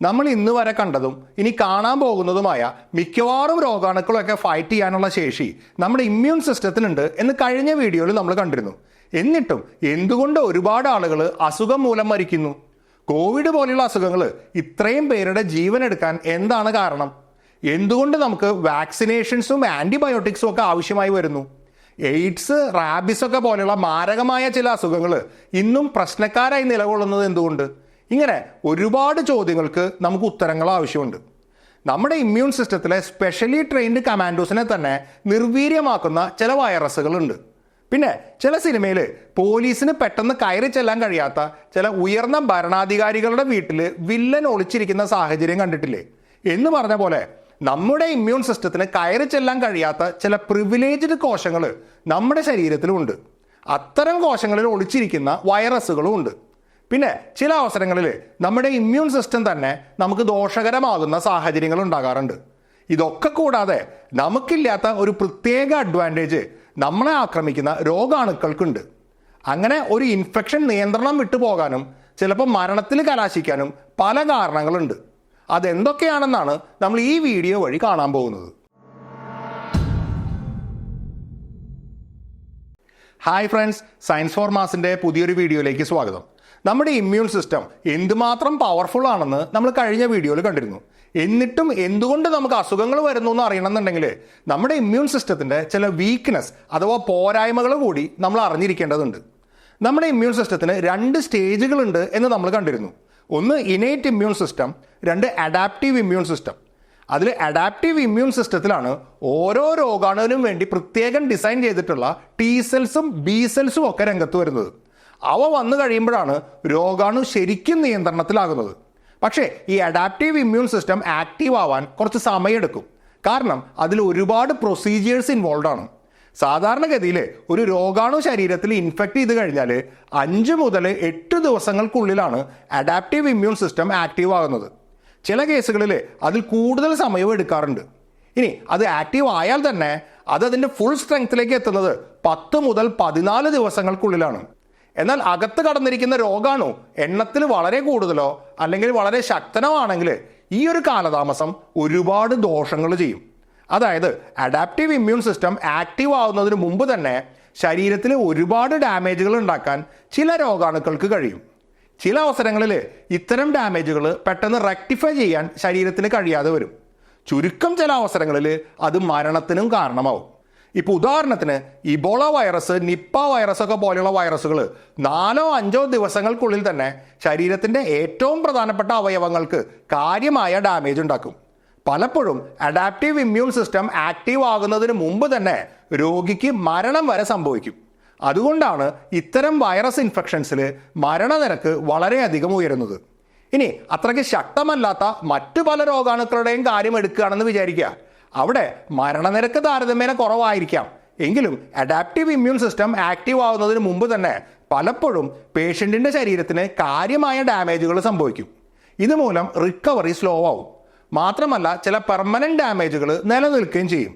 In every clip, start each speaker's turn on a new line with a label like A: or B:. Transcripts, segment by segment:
A: നമ്മൾ ഇന്ന് വരെ കണ്ടതും ഇനി കാണാൻ പോകുന്നതുമായ മിക്കവാറും രോഗാണുക്കളൊക്കെ ഫൈറ്റ് ചെയ്യാനുള്ള ശേഷി നമ്മുടെ ഇമ്മ്യൂൺ സിസ്റ്റത്തിനുണ്ട് എന്ന് കഴിഞ്ഞ വീഡിയോയിൽ നമ്മൾ കണ്ടിരുന്നു. എന്നിട്ടും എന്തുകൊണ്ട് ഒരുപാട് ആളുകൾ അസുഖം മൂലം മരിക്കുന്നു? കോവിഡ് പോലെയുള്ള അസുഖങ്ങൾ ഇത്രയും പേരുടെ ജീവൻ എടുക്കാൻ എന്താണ് കാരണം? എന്തുകൊണ്ട് നമുക്ക് വാക്സിനേഷൻസും ആൻറ്റിബയോട്ടിക്സും ഒക്കെ ആവശ്യമായി വരുന്നു? എയ്ഡ്സ്, റാബിസ് ഒക്കെ പോലെയുള്ള മാരകമായ ചില അസുഖങ്ങൾ ഇന്നും പ്രശ്നക്കാരായി നിലകൊള്ളുന്നത് എന്തുകൊണ്ട്? ഇങ്ങനെ ഒരുപാട് ചോദ്യങ്ങൾക്ക് നമുക്ക് ഉത്തരങ്ങൾ ആവശ്യമുണ്ട്. നമ്മുടെ ഇമ്മ്യൂൺ സിസ്റ്റത്തിലെ സ്പെഷ്യലി ട്രെയിൻഡ് കമാൻഡോസിനെ തന്നെ നിർവീര്യമാക്കുന്ന ചില വൈറസുകളുണ്ട്. പിന്നെ ചില സിനിമയിൽ പോലീസിന് പെട്ടെന്ന് കയറി ചെല്ലാൻ കഴിയാത്ത ചില ഉയർന്ന ഭരണാധികാരികളുടെ വീട്ടിൽ വില്ലൻ ഒളിച്ചിരിക്കുന്ന സാഹചര്യം കണ്ടിട്ടില്ലേ? എന്ന് പറഞ്ഞ പോലെ നമ്മുടെ ഇമ്മ്യൂൺ സിസ്റ്റത്തിന് കയറി ചെല്ലാൻ കഴിയാത്ത ചില പ്രിവിലേജ്ഡ് കോശങ്ങൾ നമ്മുടെ ശരീരത്തിലുമുണ്ട്. അത്തരം കോശങ്ങളിൽ ഒളിച്ചിരിക്കുന്ന വൈറസുകളും ഉണ്ട്. പിന്നെ ചില അവസരങ്ങളിൽ നമ്മുടെ ഇമ്മ്യൂൺ സിസ്റ്റം തന്നെ നമുക്ക് ദോഷകരമാകുന്ന സാഹചര്യങ്ങൾ ഉണ്ടാകാറുണ്ട്. ഇതൊക്കെ കൂടാതെ നമുക്കില്ലാത്ത ഒരു പ്രത്യേക അഡ്വാൻറ്റേജ് നമ്മളെ ആക്രമിക്കുന്ന രോഗാണുക്കൾക്കുണ്ട്. അങ്ങനെ ഒരു ഇൻഫെക്ഷൻ നിയന്ത്രണം വിട്ടു പോകാനും ചിലപ്പോൾ മരണത്തിൽ കലാശിക്കാനും പല കാരണങ്ങളുണ്ട്. അതെന്തൊക്കെയാണെന്നാണ് നമ്മൾ ഈ വീഡിയോ വഴി കാണാൻ പോകുന്നത്. ഹായ് ഫ്രണ്ട്സ്, സയൻസ് ഫോർ മാസിൻ്റെ പുതിയൊരു വീഡിയോയിലേക്ക് സ്വാഗതം. നമ്മുടെ ഇമ്മ്യൂൺ സിസ്റ്റം എന്തുമാത്രം പവർഫുൾ ആണെന്ന് നമ്മൾ കഴിഞ്ഞ വീഡിയോയിൽ കണ്ടിരുന്നു. എന്നിട്ടും എന്തുകൊണ്ട് നമുക്ക് അസുഖങ്ങൾ വരുന്നു എന്ന് അറിയണമെന്നുണ്ടെങ്കിൽ നമ്മുടെ ഇമ്മ്യൂൺ സിസ്റ്റത്തിൻ്റെ ചില വീക്ക്നെസ് അഥവാ പോരായ്മകൾ കൂടി നമ്മൾ അറിഞ്ഞിരിക്കേണ്ടതുണ്ട്. നമ്മുടെ ഇമ്മ്യൂൺ സിസ്റ്റത്തിന് 2 സ്റ്റേജുകളുണ്ട് എന്ന് നമ്മൾ കണ്ടിരുന്നു. ഒന്ന് innate immune system, 2 adaptive immune system. അതിൽ അഡാപ്റ്റീവ് ഇമ്മ്യൂൺ സിസ്റ്റത്തിലാണ് ഓരോ രോഗാണുവിനും വേണ്ടി പ്രത്യേകം ഡിസൈൻ ചെയ്തിട്ടുള്ള ടി സെൽസും ബി സെൽസും ഒക്കെ രംഗത്ത് വരുന്നത്. അവ വന്നു കഴിയുമ്പോഴാണ് രോഗാണു ശരിക്കും നിയന്ത്രണത്തിലാകുന്നത്. പക്ഷേ ഈ അഡാപ്റ്റീവ് ഇമ്മ്യൂൺ സിസ്റ്റം ആക്റ്റീവ് ആവാൻ കുറച്ച് സമയമെടുക്കും. കാരണം അതിൽ ഒരുപാട് പ്രൊസീജിയേഴ്സ് ഇൻവോൾവ് ആണ്. സാധാരണഗതിയിൽ ഒരു രോഗാണു ശരീരത്തിൽ ഇൻഫെക്റ്റ് ചെയ്ത് കഴിഞ്ഞാൽ 5 മുതൽ 8 ദിവസങ്ങൾക്കുള്ളിലാണ് അഡാപ്റ്റീവ് ഇമ്മ്യൂൺ സിസ്റ്റം ആക്റ്റീവ് ആകുന്നത്. ചില കേസുകളിൽ അതിൽ കൂടുതൽ സമയവും എടുക്കാറുണ്ട്. ഇനി അത് ആക്റ്റീവ് ആയാൽ തന്നെ അതിൻ്റെ ഫുൾ സ്ട്രെങ്ത്തിലേക്ക് എത്തുന്നത് 10 മുതൽ 14 ദിവസങ്ങൾക്കുള്ളിലാണ്. എന്നാൽ അകത്ത് കടന്നിരിക്കുന്ന രോഗാണു എണ്ണത്തിൽ വളരെ കൂടുതലോ അല്ലെങ്കിൽ വളരെ ശക്തനോ ആണെങ്കിൽ ഈ ഒരു കാലതാമസം ഒരുപാട് ദോഷങ്ങൾ ചെയ്യും. അതായത് അഡാപ്റ്റീവ് ഇമ്മ്യൂൺ സിസ്റ്റം ആക്റ്റീവ് ആവുന്നതിന് മുമ്പ് തന്നെ ശരീരത്തിൽ ഒരുപാട് ഡാമേജുകൾ ഉണ്ടാക്കാൻ ചില രോഗാണുക്കൾക്ക് കഴിയും. ചില അവസരങ്ങളിൽ ഇത്തരം ഡാമേജുകൾ പെട്ടെന്ന് റെക്ടിഫൈ ചെയ്യാൻ ശരീരത്തിന് കഴിയാതെ വരും. ചുരുക്കം ചില അവസരങ്ങളിൽ അത് മരണത്തിനും കാരണമാവും. ഇപ്പോൾ ഉദാഹരണത്തിന് ഇബോള വൈറസ്, നിപ്പ വൈറസ് ഒക്കെ പോലെയുള്ള വൈറസുകൾ 4-5 ദിവസങ്ങൾക്കുള്ളിൽ തന്നെ ശരീരത്തിൻ്റെ ഏറ്റവും പ്രധാനപ്പെട്ട അവയവങ്ങൾക്ക് കാര്യമായ ഡാമേജ് ഉണ്ടാക്കും. പലപ്പോഴും അഡാപ്റ്റീവ് ഇമ്മ്യൂൺ സിസ്റ്റം ആക്റ്റീവ് ആകുന്നതിന് മുമ്പ് തന്നെ രോഗിക്ക് മരണം വരെ സംഭവിക്കും. അതുകൊണ്ടാണ് ഇത്തരം വൈറസ് ഇൻഫെക്ഷൻസിൽ മരണനിരക്ക് വളരെയധികം ഉയരുന്നത്. ഇനി അത്രയ്ക്ക് ശക്തമല്ലാത്ത മറ്റു പല രോഗാണുക്കളുടെയും കാര്യം എടുക്കുകയാണെന്ന് വിചാരിക്കുക. അവിടെ മരണനിരക്ക് താരതമ്യേന കുറവായിരിക്കാം. എങ്കിലും അഡാപ്റ്റീവ് ഇമ്മ്യൂൺ സിസ്റ്റം ആക്റ്റീവ് ആവുന്നതിന് മുമ്പ് തന്നെ പലപ്പോഴും പേഷ്യൻറ്റിൻ്റെ ശരീരത്തിന് കാര്യമായ ഡാമേജുകൾ സംഭവിക്കും. ഇതുമൂലം റിക്കവറി സ്ലോ ആവും. മാത്രമല്ല ചില പെർമനൻറ്റ് ഡാമേജുകൾ നിലനിൽക്കുകയും ചെയ്യും.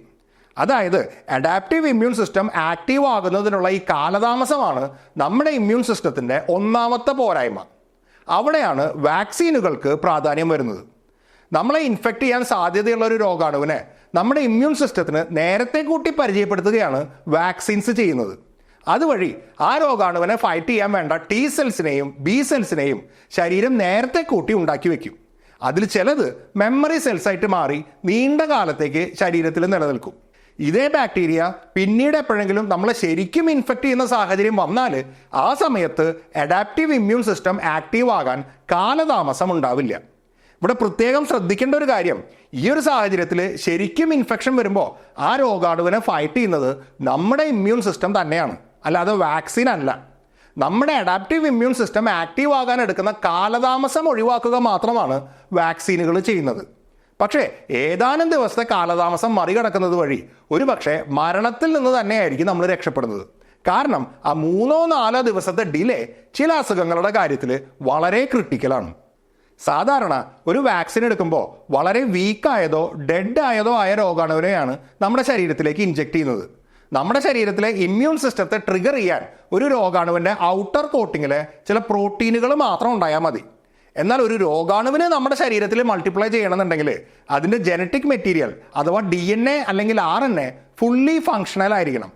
A: അതായത് അഡാപ്റ്റീവ് ഇമ്മ്യൂൺ സിസ്റ്റം ആക്റ്റീവ് ആകുന്നതിനുള്ള ഈ കാലതാമസമാണ് നമ്മുടെ ഇമ്മ്യൂൺ സിസ്റ്റത്തിൻ്റെ ഒന്നാമത്തെ പോരായ്മ. അവിടെയാണ് വാക്സിനുകൾക്ക് പ്രാധാന്യം വരുന്നത്. നമ്മളെ ഇൻഫെക്റ്റ് ചെയ്യാൻ സാധ്യതയുള്ള ഒരു രോഗാണുവിനെ നമ്മുടെ ഇമ്മ്യൂൺ സിസ്റ്റത്തിന് നേരത്തെ കൂട്ടി പരിചയപ്പെടുത്തുകയാണ് വാക്സിൻസ് ചെയ്യുന്നത്. അതുവഴി ആ രോഗാണുവിനെ ഫൈറ്റ് ചെയ്യാൻ വേണ്ട ടി സെൽസിനെയും ബി സെൽസിനെയും ശരീരം നേരത്തെ കൂട്ടി ഉണ്ടാക്കി വെക്കും. അതിൽ ചിലത് മെമ്മറി സെൽസായിട്ട് മാറി നീണ്ട കാലത്തേക്ക് ശരീരത്തിൽ നിലനിൽക്കും. ഇതേ ബാക്ടീരിയ പിന്നീട് എപ്പോഴെങ്കിലും നമ്മളെ ശരിക്കും ഇൻഫെക്റ്റ് ചെയ്യുന്ന സാഹചര്യം വന്നാൽ ആ സമയത്ത് അഡാപ്റ്റീവ് ഇമ്മ്യൂൺ സിസ്റ്റം ആക്റ്റീവ് ആകാൻ കാലതാമസം ഉണ്ടാവില്ല. ഇവിടെ പ്രത്യേകം ശ്രദ്ധിക്കേണ്ട ഒരു കാര്യം, ഈ ഒരു സാഹചര്യത്തിൽ ശരിക്കും ഇൻഫെക്ഷൻ വരുമ്പോൾ ആ രോഗാണുവിനെ ഫൈറ്റ് ചെയ്യുന്നത് നമ്മുടെ ഇമ്മ്യൂൺ സിസ്റ്റം തന്നെയാണ്, അല്ലാതെ വാക്സിൻ അല്ല. നമ്മുടെ അഡാപ്റ്റീവ് ഇമ്മ്യൂൺ സിസ്റ്റം ആക്റ്റീവ് ആകാൻ എടുക്കുന്ന കാലതാമസം ഒഴിവാക്കുക മാത്രമാണ് വാക്സിനുകൾ ചെയ്യുന്നത്. പക്ഷേ ഏതാനും ദിവസത്തെ കാലതാമസം മറികടക്കുന്നത് വഴി ഒരുപക്ഷെ മരണത്തിൽ നിന്ന് തന്നെയായിരിക്കും നമ്മൾ രക്ഷപ്പെടുന്നത്. കാരണം ആ 3-4 ദിവസത്തെ ഡിലേ ചില അസുഖങ്ങളുടെ കാര്യത്തിൽ വളരെ ക്രിട്ടിക്കലാണ്. സാധാരണ ഒരു വാക്സിൻ എടുക്കുമ്പോൾ വളരെ വീക്കായതോ ഡെഡ് ആയതോ ആയ രോഗാണുവിനെയാണ് നമ്മുടെ ശരീരത്തിലേക്ക് ഇൻജെക്ട് ചെയ്യുന്നത്. നമ്മുടെ ശരീരത്തിലെ ഇമ്മ്യൂൺ സിസ്റ്റത്തെ ട്രിഗർ ചെയ്യാൻ ഒരു രോഗാണുവിൻ്റെ ഔട്ടർ കോട്ടിങ്ങിലെ ചില പ്രോട്ടീനുകൾ മാത്രം ഉണ്ടായാൽ മതി. എന്നാൽ ഒരു രോഗാണുവിന് നമ്മുടെ ശരീരത്തിൽ മൾട്ടിപ്ലൈ ചെയ്യണമെന്നുണ്ടെങ്കിൽ അതിൻ്റെ ജനറ്റിക് മെറ്റീരിയൽ അഥവാ DNA അല്ലെങ്കിൽ RNA ഫുള്ളി ഫങ്ഷണൽ ആയിരിക്കണം.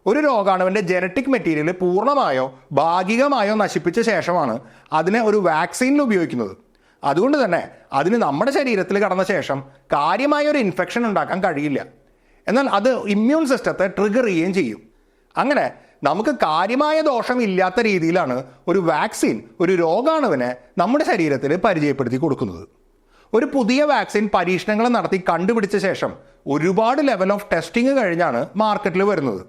A: ഒരു രോഗാണുവിൻ്റെ ജനറ്റിക് മെറ്റീരിയൽ പൂർണ്ണമായോ ഭാഗികമായോ നശിപ്പിച്ച ശേഷമാണ് അതിനെ ഒരു വാക്സിനിൽ ഉപയോഗിക്കുന്നത്. അതുകൊണ്ട് തന്നെ അതിന് നമ്മുടെ ശരീരത്തിൽ കടന്ന ശേഷം കാര്യമായ ഒരു ഇൻഫെക്ഷൻ ഉണ്ടാക്കാൻ കഴിയില്ല. എന്നാൽ അത് ഇമ്മ്യൂൺ സിസ്റ്റത്തെ ട്രിഗർ ചെയ്യുകയും ചെയ്യും. അങ്ങനെ നമുക്ക് കാര്യമായ ദോഷം ഇല്ലാത്ത രീതിയിലാണ് ഒരു വാക്സിൻ ഒരു രോഗാണുവിനെ നമ്മുടെ ശരീരത്തിൽ പരിചയപ്പെടുത്തി കൊടുക്കുന്നത്. ഒരു പുതിയ വാക്സിൻ പരീക്ഷണങ്ങൾ നടത്തി കണ്ടുപിടിച്ച ശേഷം ഒരുപാട് ലെവൽ ഓഫ് ടെസ്റ്റിംഗ് കഴിഞ്ഞാണ് മാർക്കറ്റിൽ വരുന്നത്.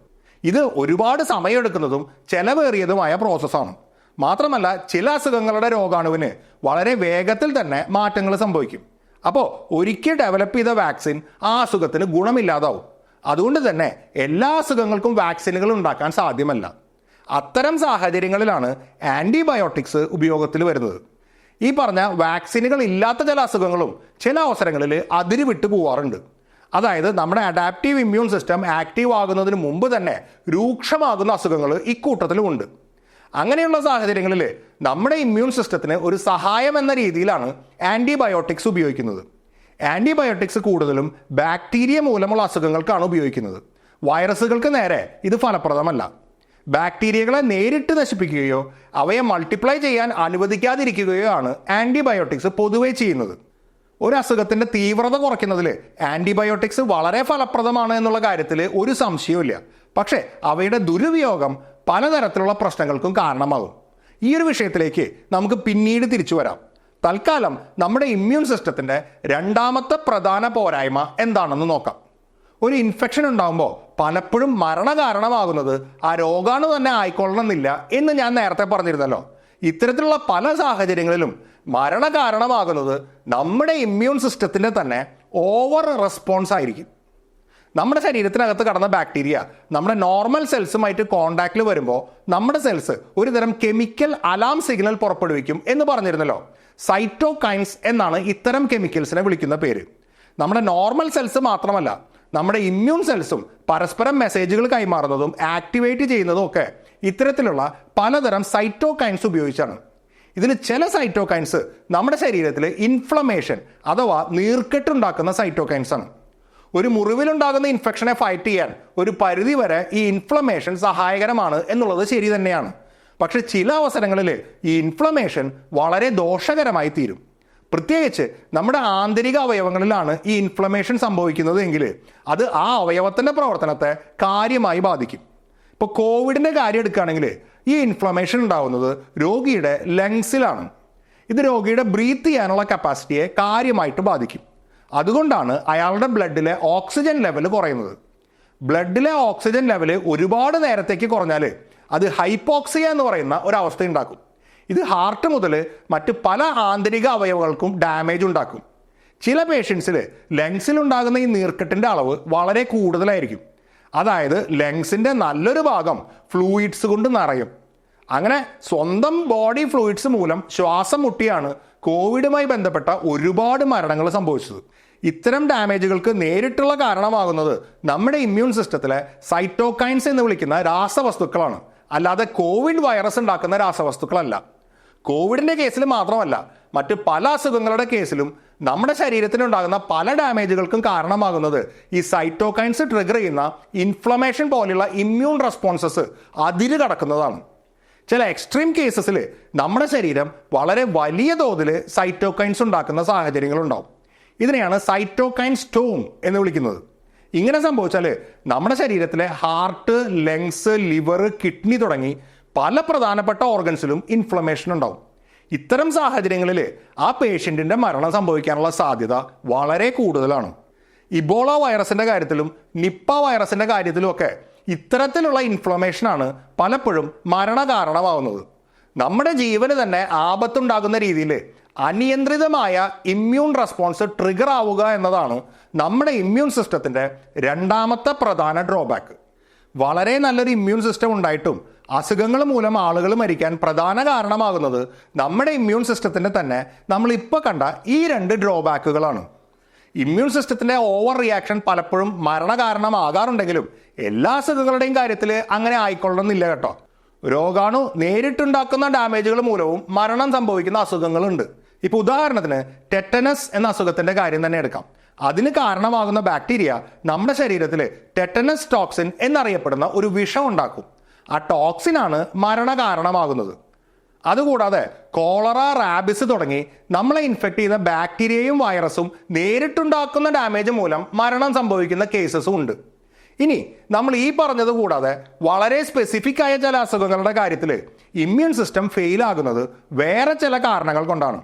A: ഇത് ഒരുപാട് സമയമെടുക്കുന്നതും ചെലവേറിയതുമായ പ്രോസസ്സാണ്. മാത്രമല്ല ചില അസുഖങ്ങളുടെ രോഗാണുവിന് വളരെ വേഗത്തിൽ തന്നെ മാറ്റങ്ങൾ സംഭവിക്കും. അപ്പോൾ ഒരിക്കൽ ഡെവലപ്പ് ചെയ്ത വാക്സിൻ ആ അസുഖത്തിന് ഗുണമില്ലാതാവും. അതുകൊണ്ട് തന്നെ എല്ലാ അസുഖങ്ങൾക്കും വാക്സിനുകൾ ഉണ്ടാക്കാൻ സാധ്യമല്ല. അത്തരം സാഹചര്യങ്ങളിലാണ് ആൻറ്റിബയോട്ടിക്സ് ഉപയോഗത്തിൽ വരുന്നത്. ഈ പറഞ്ഞ വാക്സിനുകൾ ഇല്ലാത്ത ചില അസുഖങ്ങളും ചില അവസരങ്ങളിൽ അതിര് വിട്ടു പോവാറുണ്ട്. അതായത് നമ്മുടെ അഡാപ്റ്റീവ് ഇമ്മ്യൂൺ സിസ്റ്റം ആക്റ്റീവ് ആകുന്നതിന് മുമ്പ് തന്നെ രൂക്ഷമാകുന്ന അസുഖങ്ങൾ ഇക്കൂട്ടത്തിലുമുണ്ട്. അങ്ങനെയുള്ള സാഹചര്യങ്ങളിൽ നമ്മുടെ ഇമ്മ്യൂൺ സിസ്റ്റത്തിന് ഒരു സഹായം എന്ന രീതിയിലാണ് ആൻറ്റിബയോട്ടിക്സ് ഉപയോഗിക്കുന്നത്. ആൻറ്റിബയോട്ടിക്സ് കൂടുതലും ബാക്ടീരിയ മൂലമുള്ള അസുഖങ്ങൾക്കാണ് ഉപയോഗിക്കുന്നത്. വൈറസുകൾക്ക് നേരെ ഇത് ഫലപ്രദമല്ല. ബാക്ടീരിയകളെ നേരിട്ട് നശിപ്പിക്കുകയോ അവയെ മൾട്ടിപ്ലൈ ചെയ്യാൻ അനുവദിക്കാതിരിക്കുകയോ ആണ് ആൻറ്റിബയോട്ടിക്സ് പൊതുവെ ചെയ്യുന്നത്. ഒരു അസുഖത്തിൻ്റെ തീവ്രത കുറയ്ക്കുന്നതിൽ ആൻറ്റിബയോട്ടിക്സ് വളരെ ഫലപ്രദമാണ് എന്നുള്ള കാര്യത്തിൽ ഒരു സംശയവുമില്ല. പക്ഷേ അവയുടെ ദുരുപയോഗം പലതരത്തിലുള്ള പ്രശ്നങ്ങൾക്കും കാരണമാകും. ഈ ഒരു വിഷയത്തിലേക്ക് നമുക്ക് പിന്നീട് തിരിച്ചു വരാം. തൽക്കാലം നമ്മുടെ ഇമ്മ്യൂൺ സിസ്റ്റത്തിൻ്റെ രണ്ടാമത്തെ പ്രധാന പോരായ്മ എന്താണെന്ന് നോക്കാം. ഒരു ഇൻഫെക്ഷൻ ഉണ്ടാകുമ്പോൾ പലപ്പോഴും മരണകാരണമാകുന്നത് ആ രോഗാണു തന്നെ ആയിക്കൊള്ളണമെന്നില്ല എന്ന് ഞാൻ നേരത്തെ പറഞ്ഞിരുന്നല്ലോ. ഇത്തരത്തിലുള്ള പല സാഹചര്യങ്ങളിലും മരണകാരണമാകുന്നത് നമ്മുടെ ഇമ്മ്യൂൺ സിസ്റ്റത്തിൻ്റെ തന്നെ ഓവർ റെസ്പോൺസ് ആയിരിക്കും. നമ്മുടെ ശരീരത്തിനകത്ത് കടന്ന ബാക്ടീരിയ നമ്മുടെ നോർമൽ സെൽസുമായിട്ട് കോണ്ടാക്റ്റിൽ വരുമ്പോൾ നമ്മുടെ സെൽസ് ഒരു തരം കെമിക്കൽ അലാം സിഗ്നൽ പുറപ്പെടുവിക്കും എന്ന് പറഞ്ഞിരുന്നല്ലോ. സൈറ്റോകൈൻസ് എന്നാണ് ഇത്തരം കെമിക്കൽസിനെ വിളിക്കുന്ന പേര്. നമ്മുടെ നോർമൽ സെൽസ് മാത്രമല്ല, നമ്മുടെ ഇമ്മ്യൂൺ സെൽസും പരസ്പരം മെസ്സേജുകൾ കൈമാറുന്നതും ആക്ടിവേറ്റ് ചെയ്യുന്നതും ഒക്കെ ഇത്തരത്തിലുള്ള പലതരം സൈറ്റോകൈൻസ് ഉപയോഗിച്ചാണ്. ഇതിൽ ചില സൈറ്റോകൈൻസ് നമ്മുടെ ശരീരത്തിൽ ഇൻഫ്ലമേഷൻ അഥവാ നീർക്കെട്ടുണ്ടാക്കുന്ന സൈറ്റോകൈൻസ് ആണ്. ഒരു മുറിവിലുണ്ടാകുന്ന ഇൻഫെക്ഷനെ ഫൈറ്റ് ചെയ്യാൻ ഒരു പരിധിവരെ ഈ ഇൻഫ്ലമേഷൻ സഹായകരമാണ് എന്നുള്ളത് ശരി തന്നെയാണ്. പക്ഷെ ചില അവസരങ്ങളിൽ ഈ ഇൻഫ്ലമേഷൻ വളരെ ദോഷകരമായി തീരും. പ്രത്യേകിച്ച് നമ്മുടെ ആന്തരിക അവയവങ്ങളിലാണ് ഈ ഇൻഫ്ലമേഷൻ സംഭവിക്കുന്നത് എങ്കിൽ അത് ആ അവയവത്തിൻ്റെ പ്രവർത്തനത്തെ കാര്യമായി ബാധിക്കും. ഇപ്പോൾ കോവിഡിൻ്റെ കാര്യം എടുക്കുകയാണെങ്കിൽ ഈ ഇൻഫ്ലമേഷൻ ഉണ്ടാകുന്നത് രോഗിയുടെ ലങ്സിലാണ്. ഇത് രോഗിയുടെ ബ്രീത്ത് ചെയ്യാനുള്ള കപ്പാസിറ്റിയെ കാര്യമായിട്ട് ബാധിക്കും. അതുകൊണ്ടാണ് അയാളുടെ ബ്ലഡിലെ ഓക്സിജൻ ലെവൽ കുറയുന്നത്. ബ്ലഡിലെ ഓക്സിജൻ ലെവൽ ഒരുപാട് നേരത്തേക്ക് കുറഞ്ഞാൽ അത് ഹൈപ്പോക്സിയ എന്ന് പറയുന്ന ഒരവസ്ഥ ഉണ്ടാക്കും. ഇത് ഹാർട്ട് മുതൽ മറ്റ് പല ആന്തരിക അവയവങ്ങൾക്കും ഡാമേജ് ഉണ്ടാക്കും. ചില പേഷ്യൻസിൽ ലങ്സിലുണ്ടാകുന്ന ഈ നീർക്കെട്ടിൻ്റെ അളവ് വളരെ കൂടുതലായിരിക്കും. അതായത് ലങ്സിൻ്റെ നല്ലൊരു ഭാഗം ഫ്ലൂയിഡ്സ് കൊണ്ട് നിറയും. അങ്ങനെ സ്വന്തം ബോഡി ഫ്ലൂയിഡ്സ് മൂലം ശ്വാസം മുട്ടിയാണ് കോവിഡുമായി ബന്ധപ്പെട്ട ഒരുപാട് മരണങ്ങൾ സംഭവിച്ചത്. ഇത്തരം ഡാമേജുകൾക്ക് നേരിട്ടുള്ള കാരണമാകുന്നത് നമ്മുടെ ഇമ്മ്യൂൺ സിസ്റ്റത്തിലെ സൈറ്റോകൈൻസ് എന്ന് വിളിക്കുന്ന രാസവസ്തുക്കളാണ്, അല്ലാതെ കോവിഡ് വൈറസ് ഉണ്ടാക്കുന്ന രാസവസ്തുക്കളല്ല. കോവിഡിൻ്റെ കേസിൽ മാത്രമല്ല, മറ്റ് പല അസുഖങ്ങളുടെ കേസിലും നമ്മുടെ ശരീരത്തിനുണ്ടാകുന്ന പല ഡാമേജുകൾക്കും കാരണമാകുന്നത് ഈ സൈറ്റോകൈൻസ് ട്രിഗർ ചെയ്യുന്ന ഇൻഫ്ലമേഷൻ പോലെയുള്ള ഇമ്മ്യൂൺ റെസ്പോൺസസ് അതിര് കടക്കുന്നതാണ്. ചില എക്സ്ട്രീം കേസസിൽ നമ്മുടെ ശരീരം വളരെ വലിയ തോതിൽ സൈറ്റോകൈൻസ് ഉണ്ടാക്കുന്ന സാഹചര്യങ്ങളുണ്ടാവും. ഇതിനെയാണ് സൈറ്റോകൈൻ സ്റ്റോം എന്ന് വിളിക്കുന്നത്. ഇങ്ങനെ സംഭവിച്ചാൽ നമ്മുടെ ശരീരത്തിലെ ഹാർട്ട്, ലങ്സ്, ലിവർ, കിഡ്നി തുടങ്ങി പല പ്രധാനപ്പെട്ട ഓർഗൻസിലും ഇൻഫ്ലമേഷൻ ഉണ്ടാവും. ഇത്തരം സാഹചര്യങ്ങളിൽ ആ പേഷ്യൻറ്റിൻ്റെ മരണം സംഭവിക്കാനുള്ള സാധ്യത വളരെ കൂടുതലാണ്. ഇബോള വൈറസിൻ്റെ കാര്യത്തിലും നിപ്പ വൈറസിൻ്റെ കാര്യത്തിലുമൊക്കെ ഇത്തരത്തിലുള്ള ഇൻഫ്ലമേഷനാണ് പലപ്പോഴും മരണകാരണമാവുന്നത്. നമ്മുടെ ജീവന് തന്നെ ആപത്തുണ്ടാകുന്ന രീതിയിൽ അനിയന്ത്രിതമായ ഇമ്മ്യൂൺ റെസ്പോൺസ് ട്രിഗർ ആവുക എന്നതാണ് നമ്മുടെ ഇമ്മ്യൂൺ സിസ്റ്റത്തിൻ്റെ രണ്ടാമത്തെ പ്രധാന ഡ്രോബാക്ക്. വളരെ നല്ലൊരു ഇമ്മ്യൂൺ സിസ്റ്റം ഉണ്ടായിട്ടും അസുഖങ്ങൾ മൂലം ആളുകൾ മരിക്കാൻ പ്രധാന കാരണമാകുന്നത് നമ്മുടെ ഇമ്മ്യൂൺ സിസ്റ്റത്തിൻ്റെ തന്നെ നമ്മളിപ്പോൾ കണ്ട ഈ രണ്ട് ഡ്രോബാക്കുകളാണ്. ഇമ്മ്യൂൺ സിസ്റ്റത്തിൻ്റെ ഓവർ റിയാക്ഷൻ പലപ്പോഴും മരണകാരണമാകാറുണ്ടെങ്കിലും എല്ലാ അസുഖങ്ങളുടെയും കാര്യത്തിൽ അങ്ങനെ ആയിക്കൊള്ളണമെന്നില്ല കേട്ടോ. രോഗാണു നേരിട്ടുണ്ടാക്കുന്ന ഡാമേജുകൾ മൂലവും മരണം സംഭവിക്കുന്ന അസുഖങ്ങളുണ്ട്. ഇപ്പോൾ ഉദാഹരണത്തിന് ടെറ്റനസ് എന്ന അസുഖത്തിൻ്റെ കാര്യം തന്നെ എടുക്കാം. അതിന് കാരണമാകുന്ന ബാക്ടീരിയ നമ്മുടെ ശരീരത്തിൽ ടെറ്റനസ് ടോക്സിൻ എന്നറിയപ്പെടുന്ന ഒരു വിഷം ഉണ്ടാക്കും. ആ ടോക്സിനാണ് മരണകാരണമാകുന്നത്. അതുകൂടാതെ കോളറ, റാബിസ് തുടങ്ങി നമ്മളെ ഇൻഫെക്ട് ചെയ്യുന്ന ബാക്ടീരിയയും വൈറസും നേരിട്ടുണ്ടാക്കുന്ന ഡാമേജ് മൂലം മരണം സംഭവിക്കുന്ന കേസസും ഉണ്ട്. ഇനി നമ്മൾ ഈ പറഞ്ഞത് കൂടാതെ വളരെ സ്പെസിഫിക് ആയ ചില അസുഖങ്ങളുടെ കാര്യത്തിൽ ഇമ്മ്യൂൺ സിസ്റ്റം ഫെയിൽ ആകുന്നത് വേറെ ചില കാരണങ്ങൾ കൊണ്ടാണ്.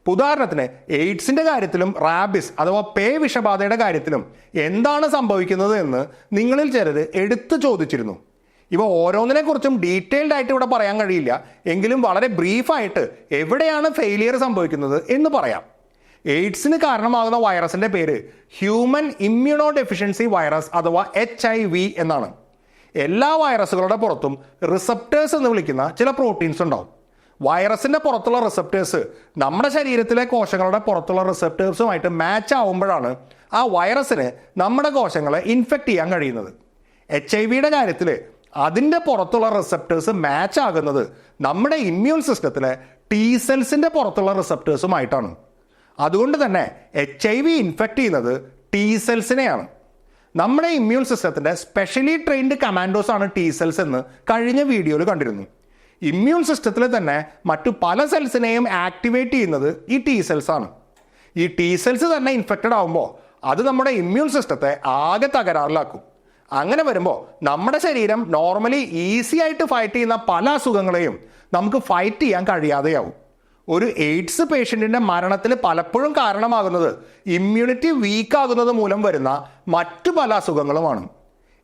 A: ഉദാഹരണത്തിന് എയ്ഡ്സിൻ്റെ കാര്യത്തിലും റാബിസ് അഥവാ പേ വിഷബാധയുടെ കാര്യത്തിലും എന്താണ് സംഭവിക്കുന്നത് എന്ന് നിങ്ങളിൽ ചിലർ എടുത്തു ചോദിച്ചിരുന്നു. ഇവ ഓരോന്നിനെ കുറിച്ചും ഡീറ്റെയിൽഡ് ആയിട്ട് ഇവിടെ പറയാൻ കഴിയില്ല, എങ്കിലും വളരെ ബ്രീഫായിട്ട് എവിടെയാണ് ഫെയിലിയർ സംഭവിക്കുന്നത് എന്ന് പറയാം. എയ്ഡ്സിന് കാരണമാകുന്ന വൈറസിൻ്റെ പേര് ഹ്യൂമൻ ഇമ്മ്യൂണോ ഡെഫിഷ്യൻസി വൈറസ് അഥവാ HIV എന്നാണ്. എല്ലാ വൈറസുകളുടെ പുറത്തും റിസപ്റ്റേഴ്സ് എന്ന് വിളിക്കുന്ന ചില പ്രോട്ടീൻസ് ഉണ്ടാവും. വൈറസിൻ്റെ പുറത്തുള്ള റിസപ്റ്റേഴ്സ് നമ്മുടെ ശരീരത്തിലെ കോശങ്ങളുടെ പുറത്തുള്ള റിസപ്റ്റേഴ്സുമായിട്ട് മാച്ച് ആവുമ്പോഴാണ് ആ വൈറസിന് നമ്മുടെ കോശങ്ങളെ ഇൻഫെക്റ്റ് ചെയ്യാൻ കഴിയുന്നത്. HIV കാര്യത്തിൽ അതിൻ്റെ പുറത്തുള്ള റിസപ്റ്റേഴ്സ് മാച്ച് ആകുന്നത് നമ്മുടെ ഇമ്മ്യൂൺ സിസ്റ്റത്തിലെ T-സെൽസിൻ്റെ പുറത്തുള്ള റിസപ്റ്റേഴ്സുമായിട്ടാണ്. അതുകൊണ്ട് തന്നെ HIV ഇൻഫെക്റ്റ് ചെയ്യുന്നത് T-സെൽസിനെയാണ്. നമ്മുടെ ഇമ്മ്യൂൺ സിസ്റ്റത്തിൻ്റെ സ്പെഷ്യലി ട്രെയിൻഡ് കമാൻഡോസ് ആണ് T-സെൽസ് എന്ന് കഴിഞ്ഞ വീഡിയോയിൽ കണ്ടിരുന്നു. ഇമ്മ്യൂൺ സിസ്റ്റത്തിൽ തന്നെ മറ്റു പല സെൽസിനെയും ആക്ടിവേറ്റ് ചെയ്യുന്നത് ഈ T-സെൽസ് ആണ്. ഈ T-സെൽസ് തന്നെ ഇൻഫെക്റ്റഡ് ആകുമ്പോൾ അത് നമ്മുടെ ഇമ്മ്യൂൺ സിസ്റ്റത്തെ ആകെ തകരാറിലാക്കും. അങ്ങനെ വരുമ്പോൾ നമ്മുടെ ശരീരം നോർമലി ഈസി ആയിട്ട് ഫൈറ്റ് ചെയ്യുന്ന പല അസുഖങ്ങളെയും നമുക്ക് ഫൈറ്റ് ചെയ്യാൻ കഴിയാതെയാവും. ഒരു എയ്ഡ്സ് പേഷ്യൻറ്റിൻ്റെ മരണത്തിന് പലപ്പോഴും കാരണമാകുന്നത് ഇമ്മ്യൂണിറ്റി വീക്കാകുന്നത് മൂലം വരുന്ന മറ്റു പല അസുഖങ്ങളുമാണ്.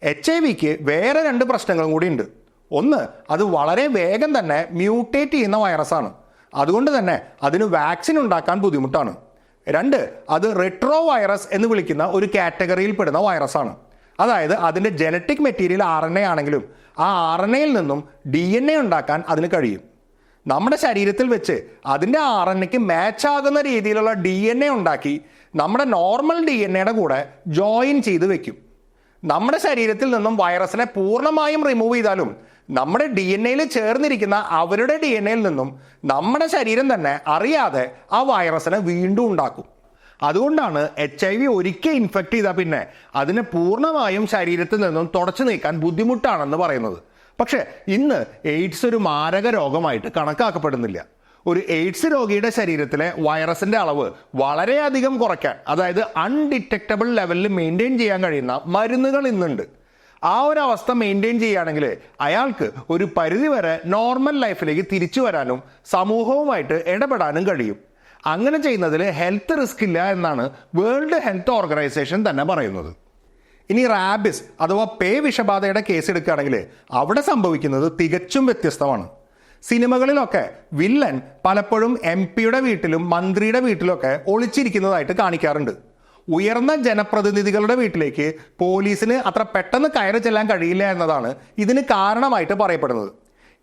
A: HIV-ക്ക് വേറെ 2 പ്രശ്നങ്ങളും കൂടി ഉണ്ട്. ഒന്ന്, അത് വളരെ വേഗം തന്നെ മ്യൂട്ടേറ്റ് ചെയ്യുന്ന വൈറസാണ്. അതുകൊണ്ട് തന്നെ അതിന് വാക്സിൻ ഉണ്ടാക്കാൻ ബുദ്ധിമുട്ടാണ്. 2, അത് റെട്രോ വൈറസ് എന്ന് വിളിക്കുന്ന ഒരു കാറ്റഗറിയിൽ പെടുന്ന വൈറസാണ്. അതായത് അതിൻ്റെ ജനറ്റിക് മെറ്റീരിയൽ RNA ആണെങ്കിലും ആ RNAയിൽ നിന്നും DNA ഉണ്ടാക്കാൻ അതിന് കഴിയും. നമ്മുടെ ശരീരത്തിൽ വെച്ച് അതിൻ്റെ RNAക്ക് മാച്ച് ആകുന്ന രീതിയിലുള്ള DNA ഉണ്ടാക്കി നമ്മുടെ നോർമൽ DNAയുടെ കൂടെ ജോയിൻ ചെയ്ത് വെക്കും. നമ്മുടെ ശരീരത്തിൽ നിന്നും വൈറസിനെ പൂർണ്ണമായും റിമൂവ് ചെയ്താലും നമ്മുടെ DNA-യിൽ ചേർന്നിരിക്കുന്ന അവരുടെ DNA-യിൽ നിന്നും നമ്മുടെ ശരീരം തന്നെ അറിയാതെ ആ വൈറസിനെ വീണ്ടും ഉണ്ടാക്കും. അതുകൊണ്ടാണ് HIV ഒരിക്കൽ ഇൻഫെക്റ്റ് ചെയ്താൽ പിന്നെ അതിനെ പൂർണ്ണമായും ശരീരത്തിൽ നിന്നും തുടച്ചു നീക്കാൻ ബുദ്ധിമുട്ടാണെന്ന് പറയുന്നത്. പക്ഷേ ഇന്ന് എയ്ഡ്സ് ഒരു മാരക രോഗമായിട്ട് കണക്കാക്കപ്പെടുന്നില്ല. ഒരു എയ്ഡ്സ് രോഗിയുടെ ശരീരത്തിലെ വൈറസിൻ്റെ അളവ് വളരെയധികം കുറയ്ക്കാൻ, അതായത് അൺഡിറ്റക്റ്റബിൾ ലെവലിൽ മെയിൻറ്റെയിൻ ചെയ്യാൻ കഴിയുന്ന മരുന്നുകൾ ഇന്നുണ്ട്. ആ ഒരു അവസ്ഥ മെയിൻറ്റെയിൻ ചെയ്യുകയാണെങ്കിൽ അയാൾക്ക് ഒരു പരിധിവരെ നോർമൽ ലൈഫിലേക്ക് തിരിച്ചു വരാനും സമൂഹവുമായിട്ട് ഇടപെടാനും കഴിയും. അങ്ങനെ ചെയ്യുന്നതിൽ ഹെൽത്ത് റിസ്ക് ഇല്ല എന്നാണ് വേൾഡ് ഹെൽത്ത് ഓർഗനൈസേഷൻ തന്നെ പറയുന്നത്. ഇനി റാബിസ് അഥവാ പേ വിഷബാധയുടെ കേസ് എടുക്കുകയാണെങ്കിൽ അവിടെ സംഭവിക്കുന്നത് തികച്ചും വ്യത്യസ്തമാണ്. സിനിമകളിലൊക്കെ വില്ലൻ പലപ്പോഴും MP-യുടെ വീട്ടിലും മന്ത്രിയുടെ വീട്ടിലൊക്കെ ഒളിച്ചിരിക്കുന്നതായിട്ട് കാണിക്കാറുണ്ട്. ഉയർന്ന ജനപ്രതിനിധികളുടെ വീട്ടിലേക്ക് പോലീസിന് അത്ര പെട്ടെന്ന് കയറി ചെല്ലാൻ കഴിയില്ല എന്നതാണ് ഇതിന് കാരണമായിട്ട് പറയപ്പെടുന്നത്.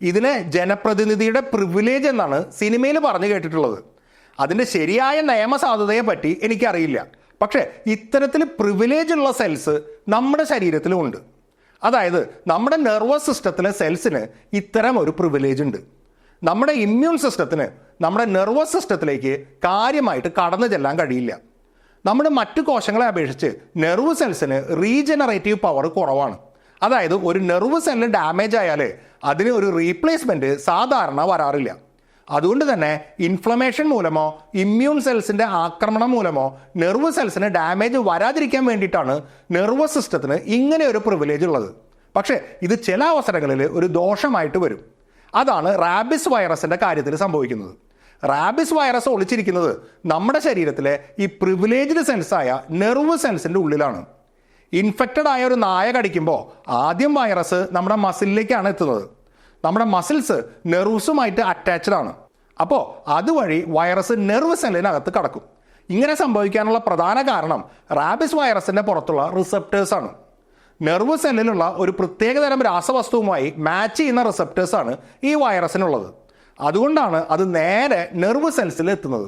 A: ഇതിനെ ജനപ്രതിനിധിയുടെ പ്രിവിലേജ് എന്നാണ് സിനിമയിൽ പറഞ്ഞു കേട്ടിട്ടുള്ളത്. അതിൻ്റെ ശരിയായ നിയമസാധുതയെ പറ്റി എനിക്കറിയില്ല. പക്ഷേ ഇത്തരത്തിൽ പ്രിവിലേജ് ഉള്ള സെൽസ് നമ്മുടെ ശരീരത്തിലും ഉണ്ട്. അതായത് നമ്മുടെ നെർവസ് സിസ്റ്റത്തിലെ സെൽസിന് ഇത്തരം ഒരു പ്രിവിലേജ് ഉണ്ട്. നമ്മുടെ ഇമ്മ്യൂൺ സിസ്റ്റത്തിന് നമ്മുടെ നെർവസ് സിസ്റ്റത്തിലേക്ക് കാര്യമായിട്ട് കടന്നു ചെല്ലാൻ കഴിയില്ല. നമ്മുടെ മറ്റു കോശങ്ങളെ അപേക്ഷിച്ച് നെർവ് സെൽസിന് റീജനറേറ്റീവ് പവർ കുറവാണ്. അതായത് ഒരു നെർവ് സെല്ലിന് ഡാമേജ് ആയാൽ അതിന് ഒരു റീപ്ലേസ്മെൻറ്റ് സാധാരണ വരാറില്ല. അതുകൊണ്ട് തന്നെ ഇൻഫ്ലമേഷൻ മൂലമോ ഇമ്മ്യൂൺ സെൽസിൻ്റെ ആക്രമണം മൂലമോ നെർവ് സെൽസിന് ഡാമേജ് വരാതിരിക്കാൻ വേണ്ടിയിട്ടാണ് നെർവസ് സിസ്റ്റത്തിന് ഇങ്ങനെ ഒരു പ്രിവിലേജ് ഉള്ളത്. പക്ഷേ ഇത് ചില അവസരങ്ങളിൽ ഒരു ദോഷമായിട്ട് വരും. അതാണ് റാബിസ് വൈറസിൻ്റെ കാര്യത്തിൽ സംഭവിക്കുന്നത്. റാബിസ് വൈറസ് ഒളിച്ചിരിക്കുന്നത് നമ്മുടെ ശരീരത്തിലെ ഈ പ്രിവിലേജ്ഡ് സെൽസായ നെർവ് സെൽസിൻ്റെ ഉള്ളിലാണ്. ഇൻഫെക്റ്റഡ് ആയ ഒരു നായ കടിക്കുമ്പോൾ ആദ്യം വൈറസ് നമ്മുടെ മസിലിലേക്കാണ് എത്തുന്നത്. നമ്മുടെ മസിൽസ് നെർവ്സുമായിട്ട് അറ്റാച്ച്ഡ് ആണ്. അപ്പോൾ അതുവഴി വൈറസ് നെർവ് സെല്ലിനകത്ത് കടക്കും. ഇങ്ങനെ സംഭവിക്കാനുള്ള പ്രധാന കാരണം റാബിസ് വൈറസിൻ്റെ പുറത്തുള്ള റിസപ്റ്റേഴ്സാണ്. നെർവ് സെല്ലിലുള്ള ഒരു പ്രത്യേകതരം രാസവസ്തുവുമായി മാച്ച് ചെയ്യുന്ന റിസപ്റ്റേഴ്സാണ് ഈ വൈറസിനുള്ളത്. അതുകൊണ്ടാണ് അത് നേരെ നെർവ് സെൽസിൽ എത്തുന്നത്.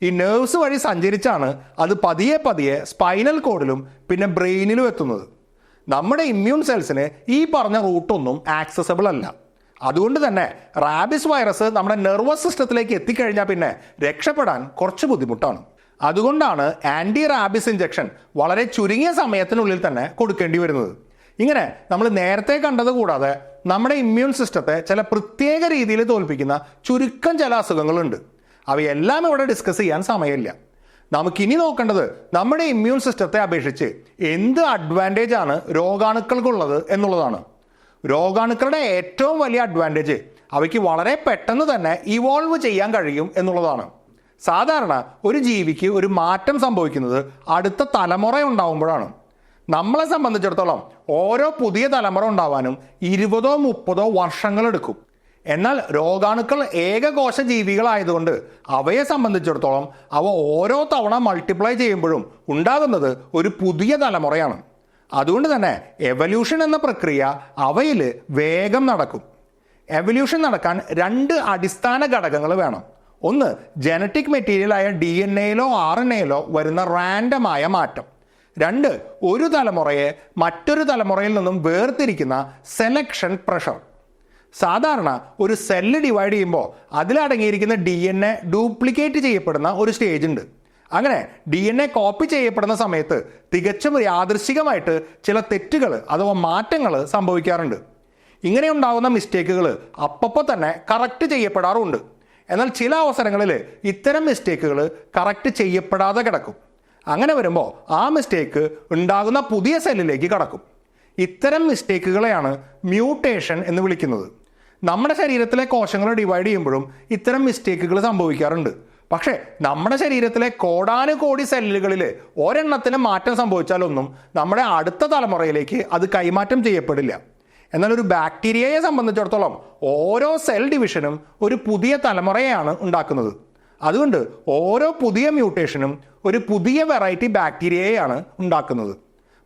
A: ഈ നെർവ്സ് വഴി സഞ്ചരിച്ചാണ് അത് പതിയെ പതിയെ സ്പൈനൽ കോഡിലും പിന്നെ ബ്രെയിനിലും എത്തുന്നത്. നമ്മുടെ ഇമ്മ്യൂൺ സെൽസിന് ഈ പറഞ്ഞ റൂട്ടൊന്നും ആക്സസബിൾ അല്ല. അതുകൊണ്ട് തന്നെ റാബിസ് വൈറസ് നമ്മുടെ നെർവസ് സിസ്റ്റത്തിലേക്ക് എത്തിക്കഴിഞ്ഞാൽ പിന്നെ രക്ഷപ്പെടാൻ കുറച്ച് ബുദ്ധിമുട്ടാണ്. അതുകൊണ്ടാണ് ആൻറ്റി റാബിസ് ഇഞ്ചക്ഷൻ വളരെ ചുരുങ്ങിയ സമയത്തിനുള്ളിൽ തന്നെ കൊടുക്കേണ്ടി വരുന്നത്. ഇങ്ങനെ നമ്മൾ നേരത്തെ കണ്ടത് കൂടാതെ നമ്മുടെ ഇമ്മ്യൂൺ സിസ്റ്റത്തെ ചില പ്രത്യേക രീതിയിൽ തോൽപ്പിക്കുന്ന ചുരുക്കം ചില അസുഖങ്ങളുണ്ട്. അവയെല്ലാം ഇവിടെ ഡിസ്കസ് ചെയ്യാൻ സമയമില്ല. നമുക്കിനി നോക്കേണ്ടത് നമ്മുടെ ഇമ്മ്യൂൺ സിസ്റ്റത്തെ അപേക്ഷിച്ച് എന്ത് അഡ്വാൻറ്റേജ് ആണ് രോഗാണുക്കൾക്കുള്ളത് എന്നുള്ളതാണ്. രോഗാണുക്കളുടെ ഏറ്റവും വലിയ അഡ്വാൻറ്റേജ് അവയ്ക്ക് വളരെ പെട്ടെന്ന് തന്നെ ഇവോൾവ് ചെയ്യാൻ കഴിയും എന്നുള്ളതാണ്. സാധാരണ ഒരു ജീവിക്ക് ഒരു മാറ്റം സംഭവിക്കുന്നത് അടുത്ത തലമുറ ഉണ്ടാവുമ്പോഴാണ്. നമ്മളെ സംബന്ധിച്ചിടത്തോളം ഓരോ പുതിയ തലമുറ ഉണ്ടാവാനും 20-30 വർഷങ്ങളെടുക്കും. എന്നാൽ രോഗാണുക്കൾ ഏകകോശ ജീവികളായതുകൊണ്ട് അവയെ സംബന്ധിച്ചിടത്തോളം അവ ഓരോ തവണ മൾട്ടിപ്ലൈ ചെയ്യുമ്പോഴും ഉണ്ടാകുന്നത് ഒരു പുതിയ തലമുറയാണ്. അതുകൊണ്ട് തന്നെ എവല്യൂഷൻ എന്ന പ്രക്രിയ അവയിൽ വേഗം നടക്കും. എവല്യൂഷൻ നടക്കാൻ 2 അടിസ്ഥാന ഘടകങ്ങൾ വേണം. ഒന്ന്, ജനറ്റിക് മെറ്റീരിയലായ DNA-യിലോ RNA-യിലോ വരുന്ന റാൻഡമായ മാറ്റം. 2, ഒരു തലമുറയെ മറ്റൊരു തലമുറയിൽ നിന്നും വേർതിരിക്കുന്ന സെലക്ഷൻ പ്രഷർ. സാധാരണ ഒരു സെല്ല് ഡിവൈഡ് ചെയ്യുമ്പോൾ അതിലടങ്ങിയിരിക്കുന്ന DNA ഡ്യൂപ്ലിക്കേറ്റ് ചെയ്യപ്പെടുന്ന ഒരു സ്റ്റേജ് ഉണ്ട്. അങ്ങനെ DNA കോപ്പി ചെയ്യപ്പെടുന്ന സമയത്ത് തികച്ചും യാദൃശ്ചികമായിട്ട് ചില തെറ്റുകൾ അഥവാ മാറ്റങ്ങൾ സംഭവിക്കാറുണ്ട്. ഇങ്ങനെ ഉണ്ടാകുന്ന മിസ്റ്റേക്കുകൾ അപ്പപ്പോൾ തന്നെ കറക്റ്റ് ചെയ്യപ്പെടാറുമുണ്ട്. എന്നാൽ ചില അവസരങ്ങളിൽ ഇത്തരം മിസ്റ്റേക്കുകൾ കറക്റ്റ് ചെയ്യപ്പെടാതെ കിടക്കും. അങ്ങനെ വരുമ്പോൾ ആ മിസ്റ്റേക്ക് ഉണ്ടാകുന്ന പുതിയ സെല്ലിലേക്ക് കടക്കും. ഇത്തരം മിസ്റ്റേക്കുകളെയാണ് മ്യൂട്ടേഷൻ എന്ന് വിളിക്കുന്നത്. നമ്മുടെ ശരീരത്തിലെ കോശങ്ങൾ ഡിവൈഡ് ചെയ്യുമ്പോഴും ഇത്തരം മിസ്റ്റേക്കുകൾ സംഭവിക്കാറുണ്ട്. പക്ഷേ നമ്മുടെ ശരീരത്തിലെ കോടാനുകോടി സെല്ലുകളിൽ ഒരെണ്ണത്തിന് മാറ്റം സംഭവിച്ചാലൊന്നും നമ്മുടെ അടുത്ത തലമുറയിലേക്ക് അത് കൈമാറ്റം ചെയ്യപ്പെടില്ല. എന്നാൽ ഒരു ബാക്ടീരിയയെ സംബന്ധിച്ചിടത്തോളം ഓരോ സെൽ ഡിവിഷനും ഒരു പുതിയ തലമുറയാണ് ഉണ്ടാക്കുന്നത്. അതുകൊണ്ട് ഓരോ പുതിയ മ്യൂട്ടേഷനും ഒരു പുതിയ വെറൈറ്റി ബാക്ടീരിയയാണ് ഉണ്ടാക്കുന്നത്.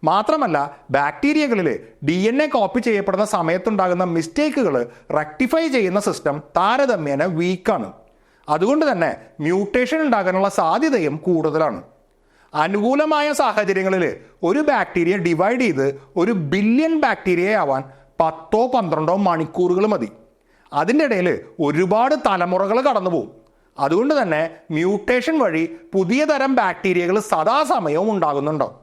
A: മാത്രമല്ല ബാക്ടീരിയകളിൽ DNA കോപ്പി ചെയ്യപ്പെടുന്ന സമയത്തുണ്ടാകുന്ന മിസ്റ്റേക്കുകൾ റെക്ടിഫൈ ചെയ്യുന്ന സിസ്റ്റം താരതമ്യേന വീക്കാണ്. അതുകൊണ്ട് തന്നെ മ്യൂട്ടേഷൻ ഉണ്ടാകാനുള്ള സാധ്യതയും കൂടുതലാണ്. അനുകൂലമായ സാഹചര്യങ്ങളിൽ ഒരു ബാക്ടീരിയ ഡിവൈഡ് ചെയ്ത് 1 ബില്യൺ ബാക്ടീരിയ ആവാൻ 10-12 മണിക്കൂറുകൾ മതി. അതിൻ്റെ ഇടയിൽ ഒരുപാട് തലമുറകൾ കടന്നു പോകും. അതുകൊണ്ട് തന്നെ മ്യൂട്ടേഷൻ വഴി പുതിയ തരം ബാക്ടീരിയകൾ സദാസമയവും ഉണ്ടാകുന്നുണ്ടാവും.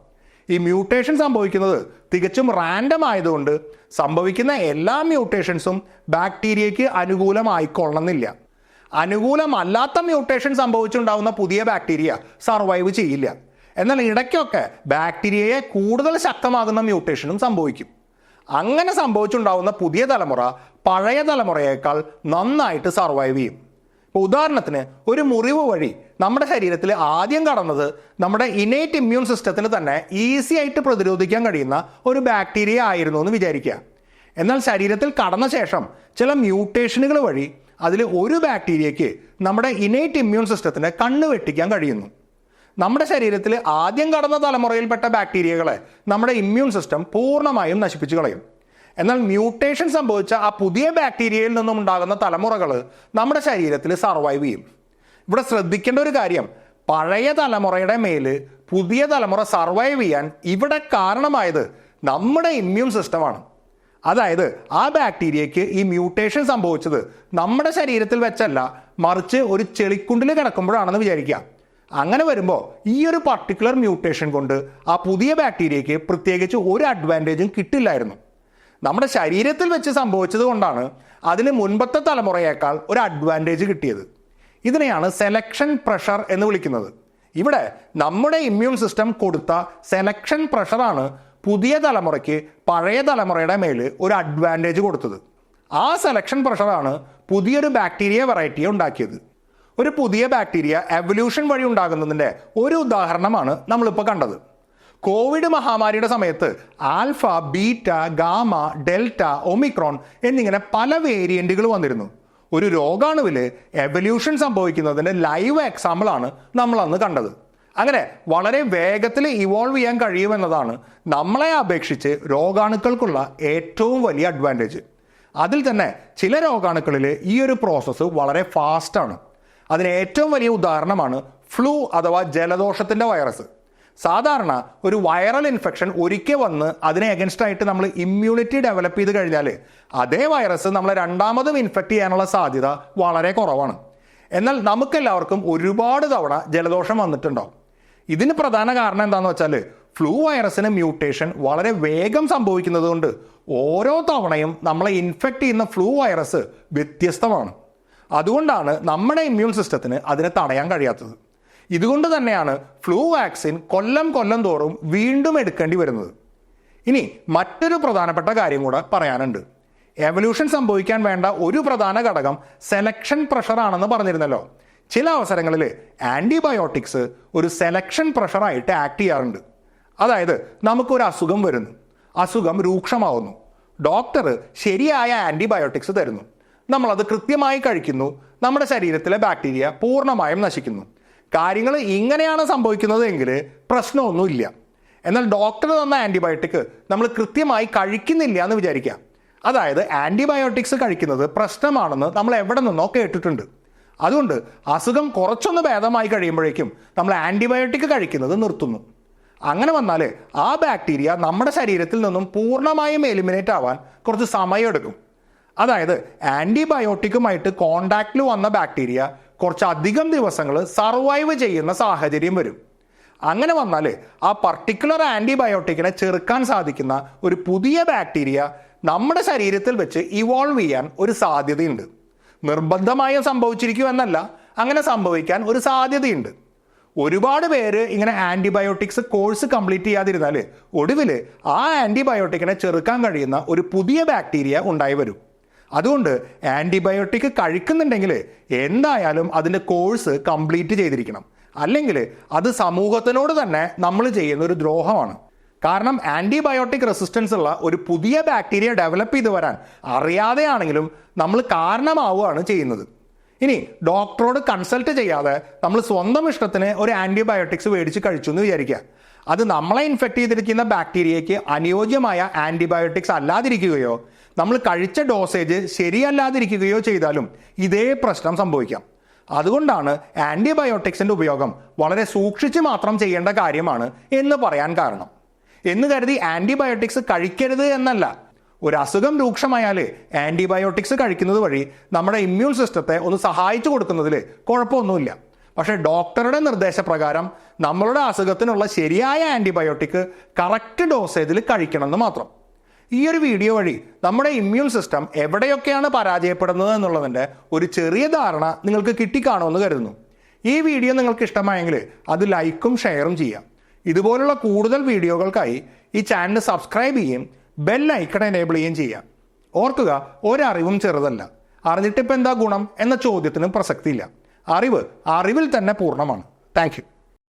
A: ഈ മ്യൂട്ടേഷൻ സംഭവിക്കുന്നത് തികച്ചും റാൻഡം ആയതുകൊണ്ട് സംഭവിക്കുന്ന എല്ലാ മ്യൂട്ടേഷൻസും ബാക്ടീരിയയ്ക്ക് അനുകൂലമായിക്കൊള്ളണമെന്നില്ല. അനുകൂലമല്ലാത്ത മ്യൂട്ടേഷൻ സംഭവിച്ചുണ്ടാകുന്ന പുതിയ ബാക്ടീരിയ സർവൈവ് ചെയ്യില്ല. എന്നാൽ ഇടയ്ക്കൊക്കെ ബാക്ടീരിയയെ കൂടുതൽ ശക്തമാകുന്ന മ്യൂട്ടേഷനും സംഭവിക്കും. അങ്ങനെ സംഭവിച്ചുണ്ടാകുന്ന പുതിയ തലമുറ പഴയ തലമുറയേക്കാൾ നന്നായിട്ട് സർവൈവ് ചെയ്യും. ഇപ്പോൾ ഉദാഹരണത്തിന് ഒരു മുറിവ് വഴി നമ്മുടെ ശരീരത്തിൽ ആദ്യം കടന്നത് നമ്മുടെ ഇനേറ്റ് ഇമ്മ്യൂൺ സിസ്റ്റത്തിന് തന്നെ ഈസി ആയിട്ട് പ്രതിരോധിക്കാൻ കഴിയുന്ന ഒരു ബാക്ടീരിയ ആയിരുന്നു എന്ന് വിചാരിക്കുക. എന്നാൽ ശരീരത്തിൽ കടന്ന ശേഷം ചില മ്യൂട്ടേഷനുകൾ വഴി അതിൽ ഒരു ബാക്ടീരിയയ്ക്ക് നമ്മുടെ ഇനേറ്റ് ഇമ്മ്യൂൺ സിസ്റ്റത്തിന് കണ്ണ് വെട്ടിക്കാൻ കഴിയുന്നു. നമ്മുടെ ശരീരത്തിൽ ആദ്യം കടന്ന തലമുറയിൽപ്പെട്ട ബാക്ടീരിയകളെ നമ്മുടെ ഇമ്മ്യൂൺ സിസ്റ്റം പൂർണ്ണമായും നശിപ്പിച്ചു കളയും. എന്നാൽ മ്യൂട്ടേഷൻ സംഭവിച്ച ആ പുതിയ ബാക്ടീരിയയിൽ നിന്നും ഉണ്ടാകുന്ന തലമുറകൾ നമ്മുടെ ശരീരത്തിൽ സർവൈവ് ചെയ്യും. ഇവിടെ ശ്രദ്ധിക്കേണ്ട ഒരു കാര്യം, പഴയ തലമുറയുടെ മേൽ പുതിയ തലമുറ സർവൈവ് ചെയ്യാൻ ഇവിടെ കാരണമായത് നമ്മുടെ ഇമ്മ്യൂൺ സിസ്റ്റമാണ്. അതായത് ആ ബാക്ടീരിയയ്ക്ക് ഈ മ്യൂട്ടേഷൻ സംഭവിച്ചത് നമ്മുടെ ശരീരത്തിൽ വെച്ചല്ല, മറിച്ച് ഒരു ചെളിക്കുണ്ടിൽ കിടക്കുമ്പോഴാണെന്ന് വിചാരിക്കുക. അങ്ങനെ വരുമ്പോൾ ഈ ഒരു പർട്ടിക്കുലർ മ്യൂട്ടേഷൻ കൊണ്ട് ആ പുതിയ ബാക്ടീരിയയ്ക്ക് പ്രത്യേകിച്ച് ഒരു അഡ്വാൻറ്റേജും കിട്ടില്ലായിരുന്നു. നമ്മുടെ ശരീരത്തിൽ വെച്ച് സംഭവിച്ചത് കൊണ്ടാണ് അതിന് മുൻപത്തെ തലമുറയേക്കാൾ ഒരു അഡ്വാൻറ്റേജ് കിട്ടിയത്. ഇതിനെയാണ് സെലക്ഷൻ പ്രഷർ എന്ന് വിളിക്കുന്നത്. ഇവിടെ നമ്മുടെ ഇമ്മ്യൂൺ സിസ്റ്റം കൊടുത്ത സെലക്ഷൻ പ്രഷറാണ് പുതിയ തലമുറയ്ക്ക് പഴയ തലമുറയുടെ മേൽ ഒരു അഡ്വാൻറ്റേജ് കൊടുത്തത്. ആ സെലക്ഷൻ പ്രഷറാണ് പുതിയൊരു ബാക്ടീരിയ വെറൈറ്റിയെ ഉണ്ടാക്കിയത്. ഒരു പുതിയ ബാക്ടീരിയ എവല്യൂഷൻ വഴി ഉണ്ടാകുന്നതിൻ്റെ ഒരു ഉദാഹരണമാണ് നമ്മളിപ്പോൾ കണ്ടത്. കോവിഡ് മഹാമാരിയുടെ സമയത്ത് alpha, beta, gamma, delta, Omicron എന്നിങ്ങനെ പല വേരിയന്റുകൾ വന്നിരുന്നു. ഒരു രോഗാണുവിൽ എവല്യൂഷൻ സംഭവിക്കുന്നതിൻ്റെ ലൈവ് എക്സാമ്പിളാണ് നമ്മൾ അന്ന് കണ്ടത്. അങ്ങനെ വളരെ വേഗത്തിൽ ഇവോൾവ് ചെയ്യാൻ കഴിയുമെന്നതാണ് നമ്മളെ അപേക്ഷിച്ച് രോഗാണുക്കൾക്കുള്ള ഏറ്റവും വലിയ അഡ്വാൻറ്റേജ്. അതിൽ തന്നെ ചില രോഗാണുക്കളിൽ ഈ ഒരു പ്രോസസ്സ് വളരെ ഫാസ്റ്റാണ്. അതിന് ഏറ്റവും വലിയ ഉദാഹരണമാണ് ഫ്ലൂ അഥവാ ജലദോഷത്തിൻ്റെ വൈറസ്. സാധാരണ ഒരു വൈറൽ ഇൻഫെക്ഷൻ ഒരിക്കൽ വന്ന് അതിനെ അഗൻസ്റ്റ് ആയിട്ട് നമ്മൾ ഇമ്മ്യൂണിറ്റി ഡെവലപ്പ് ചെയ്ത് കഴിഞ്ഞാൽ അതേ വൈറസ് നമ്മളെ രണ്ടാമതും ഇൻഫെക്റ്റ് ചെയ്യാനുള്ള സാധ്യത വളരെ കുറവാണ്. എന്നാൽ നമുക്കെല്ലാവർക്കും ഒരുപാട് തവണ ജലദോഷം വന്നിട്ടുണ്ടാവും. ഇതിന് പ്രധാന കാരണം എന്താണെന്ന് വെച്ചാൽ ഫ്ലൂ വൈറസിന് മ്യൂട്ടേഷൻ വളരെ വേഗം സംഭവിക്കുന്നത് കൊണ്ട് ഓരോ തവണയും നമ്മളെ ഇൻഫെക്റ്റ് ചെയ്യുന്ന ഫ്ലൂ വൈറസ് വ്യത്യസ്തമാണ്. അതുകൊണ്ടാണ് നമ്മുടെ ഇമ്മ്യൂൺ സിസ്റ്റത്തിന് അതിനെ തടയാൻ കഴിയാത്തത്. ഇതുകൊണ്ട് തന്നെയാണ് ഫ്ലൂ വാക്സിൻ കൊല്ലം തോറും വീണ്ടും എടുക്കേണ്ടി വരുന്നത്. ഇനി മറ്റൊരു പ്രധാനപ്പെട്ട കാര്യം കൂടെ പറയാനുണ്ട്. എവല്യൂഷൻ സംഭവിക്കാൻ വേണ്ട ഒരു പ്രധാന ഘടകം സെലക്ഷൻ പ്രഷർ ആണെന്ന് പറഞ്ഞിരുന്നല്ലോ. ചില അവസരങ്ങളിൽ ആൻറ്റിബയോട്ടിക്സ് ഒരു സെലക്ഷൻ പ്രഷറായിട്ട് ആക്ട് ചെയ്യാറുണ്ട്. അതായത് നമുക്കൊരു അസുഖം വരുന്നു, അസുഖം രൂക്ഷമാവുന്നു, ഡോക്ടർ ശരിയായ ആൻറ്റിബയോട്ടിക്സ് തരുന്നു, നമ്മളത് കൃത്യമായി കഴിക്കുന്നു, നമ്മുടെ ശരീരത്തിലെ ബാക്ടീരിയ പൂർണ്ണമായും നശിക്കുന്നു. കാര്യങ്ങൾ ഇങ്ങനെയാണ് സംഭവിക്കുന്നത് എങ്കിൽ പ്രശ്നമൊന്നുമില്ല. എന്നാൽ ഡോക്ടർ തന്ന ആൻറ്റിബയോട്ടിക് നമ്മൾ കൃത്യമായി കഴിക്കുന്നില്ല എന്ന് വിചാരിക്കാം. അതായത് ആൻറ്റിബയോട്ടിക്സ് കഴിക്കുന്നത് പ്രശ്നമാണെന്ന് നമ്മൾ എവിടെ നിന്നോ കേട്ടിട്ടുണ്ട്. അതുകൊണ്ട് അസുഖം കുറച്ചൊന്ന് ഭേദമായി കഴിയുമ്പോഴേക്കും നമ്മൾ ആൻറ്റിബയോട്ടിക് കഴിക്കുന്നത് നിർത്തുന്നു. അങ്ങനെ വന്നാൽ ആ ബാക്ടീരിയ നമ്മുടെ ശരീരത്തിൽ നിന്നും പൂർണ്ണമായും എലിമിനേറ്റ് ആവാൻ കുറച്ച് സമയമെടുക്കും. അതായത് ആൻറ്റിബയോട്ടിക്കുമായിട്ട് കോണ്ടാക്റ്റിൽ വന്ന ബാക്ടീരിയ കുറച്ചധികം ദിവസങ്ങൾ സർവൈവ് ചെയ്യുന്ന സാഹചര്യം വരും. അങ്ങനെ വന്നാൽ ആ പർട്ടിക്കുലർ ആൻറ്റിബയോട്ടിക്കിനെ ചെറുക്കാൻ സാധിക്കുന്ന ഒരു പുതിയ ബാക്ടീരിയ നമ്മുടെ ശരീരത്തിൽ വെച്ച് ഇവോൾവ് ചെയ്യാൻ ഒരു സാധ്യതയുണ്ട്. നിർബന്ധമായും സംഭവിച്ചിരിക്കും എന്നല്ല, അങ്ങനെ സംഭവിക്കാൻ ഒരു സാധ്യതയുണ്ട്. ഒരുപാട് പേര് ഇങ്ങനെ ആൻറ്റിബയോട്ടിക്സ് കോഴ്സ് കംപ്ലീറ്റ് ചെയ്യാതിരുന്നാൽ ഒടുവിൽ ആ ആൻറ്റിബയോട്ടിക്കിനെ ചെറുക്കാൻ കഴിയുന്ന ഒരു പുതിയ ബാക്ടീരിയ ഉണ്ടായി വരും. അതുകൊണ്ട് ആൻറ്റിബയോട്ടിക് കഴിക്കുന്നുണ്ടെങ്കിൽ എന്തായാലും അതിൻ്റെ കോഴ്സ് കംപ്ലീറ്റ് ചെയ്തിരിക്കണം. അല്ലെങ്കിൽ അത് സമൂഹത്തിനോട് തന്നെ നമ്മൾ ചെയ്യുന്ന ഒരു ദ്രോഹമാണ്. കാരണം ആൻറ്റിബയോട്ടിക് റെസിസ്റ്റൻസ് ഉള്ള ഒരു പുതിയ ബാക്ടീരിയ ഡെവലപ്പ് ചെയ്ത് വരാൻ അറിയാതെയാണെങ്കിലും നമ്മൾ കാരണമാവുകയാണ് ചെയ്യുന്നത്. ഇനി ഡോക്ടറോട് കൺസൾട്ട് ചെയ്യാതെ നമ്മൾ സ്വന്തം ഇഷ്ടത്തിന് ഒരു ആൻറ്റിബയോട്ടിക്സ് മേടിച്ച് കഴിച്ചു എന്ന് വിചാരിക്കുക. അത് നമ്മളെ ഇൻഫെക്റ്റ് ചെയ്തിരിക്കുന്ന ബാക്ടീരിയയ്ക്ക് അനുയോജ്യമായ ആൻറ്റിബയോട്ടിക്സ് അല്ലാതിരിക്കുകയോ നമ്മൾ കഴിച്ച ഡോസേജ് ശരിയല്ലാതിരിക്കുകയോ ചെയ്താലും ഇതേ പ്രശ്നം സംഭവിക്കാം. അതുകൊണ്ടാണ് ആൻറ്റിബയോട്ടിക്സിൻ്റെ ഉപയോഗം വളരെ സൂക്ഷിച്ച് മാത്രം ചെയ്യേണ്ട കാര്യമാണ് എന്ന് പറയാൻ കാരണം. എന്ന് കരുതി ആൻറ്റിബയോട്ടിക്സ് കഴിക്കരുത് എന്നല്ല. ഒരു അസുഖം രൂക്ഷമായാൽ ആൻറ്റിബയോട്ടിക്സ് കഴിക്കുന്നത് വഴി നമ്മുടെ ഇമ്മ്യൂൺ സിസ്റ്റത്തെ ഒന്ന് സഹായിച്ചു കൊടുക്കുന്നതിൽ കുഴപ്പമൊന്നുമില്ല. പക്ഷേ ഡോക്ടറുടെ നിർദ്ദേശപ്രകാരം നമ്മളുടെ അസുഖത്തിനുള്ള ശരിയായ ആൻറ്റിബയോട്ടിക് കറക്റ്റ് ഡോസേജിൽ കഴിക്കണമെന്ന് മാത്രം. ഈ ഒരു വീഡിയോ വഴി നമ്മുടെ ഇമ്മ്യൂൺ സിസ്റ്റം എവിടെയൊക്കെയാണ് പരാജയപ്പെടുന്നത് എന്നുള്ളതിൻ്റെ ഒരു ചെറിയ ധാരണ നിങ്ങൾക്ക് കിട്ടിക്കാണുമെന്ന് കരുതുന്നു. ഈ വീഡിയോ നിങ്ങൾക്ക് ഇഷ്ടമായെങ്കിൽ അത് ലൈക്കും ഷെയറും ചെയ്യാം. ഇതുപോലുള്ള കൂടുതൽ വീഡിയോകൾക്കായി ഈ ചാനൽ സബ്സ്ക്രൈബ് ചെയ്യുകയും ബെൽ ഐക്കൺ എനേബിൾ ചെയ്യുകയും ചെയ്യാം. ഓർക്കുക, ഒരറിവും ചെറുതല്ല. അറിഞ്ഞിട്ടിപ്പോൾ എന്താ ഗുണം എന്ന ചോദ്യത്തിനും പ്രസക്തിയില്ല. അറിവ് അറിവിൽ തന്നെ പൂർണ്ണമാണ്. Thank you.